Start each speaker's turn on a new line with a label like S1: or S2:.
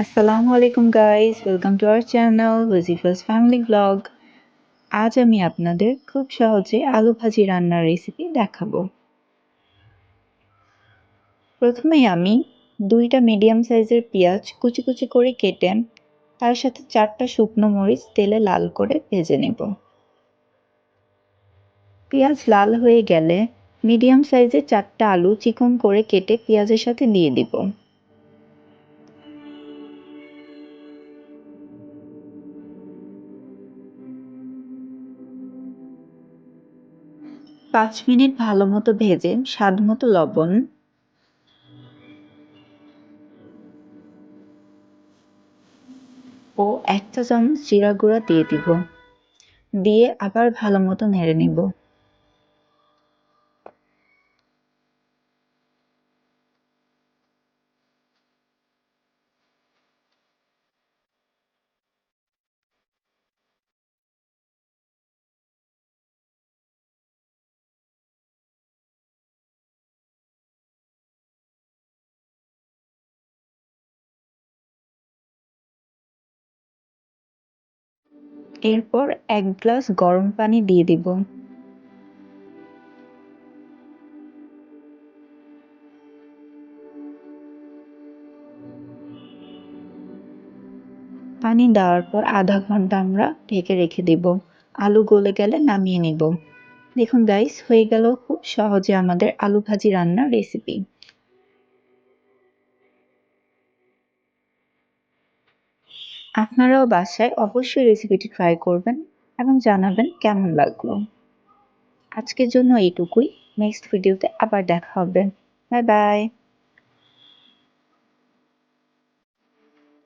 S1: আসসালামু আলাইকুম guys, welcome to our channel Wazifa's family blog. আজ আমি আপনাদের খুব সহজে আলু ভাজি রান্নার রেসিপি দেখাবো। প্রথমেই আমি 2টা মিডিয়াম সাইজের পেঁয়াজ কুচি কুচি করে কেটে তার সাথে 4টা শুকনো মরিচ তেলে লাল করে ভেজে নেব। পেঁয়াজ লাল হয়ে গেলে মিডিয়াম সাইজের 4টা আলু চিকন করে কেটে পেঁয়াজের সাথে দিয়ে দিব। 5 মিনিট ভালো মতো ভেজে স্বাদ মতো লবণ ও 1 চা চামচ জিরা গুঁড়া দিয়ে দিব। দিয়ে আবার ভালো মতো নেড়ে নিব। এরপর 1 গ্লাস গরম পানি দিয়ে দিব। পানি দেওয়ার পর আধা ঘন্টা আমরা ঢেকে রেখে দিব। আলু গলে গেলে নামিয়ে নিব। দেখুন গাইস, হয়ে গেল খুব সহজে আমাদের আলু ভাজি রান্নার রেসিপি। আপনারাও বাসায় অবশ্যই রেসিপিটি ট্রাই করবেন এবং জানাবেন কেমন লাগলো। আজকের জন্য এইটুকুই। নেক্সট ভিডিওতে আবার দেখা হবে। Bye bye.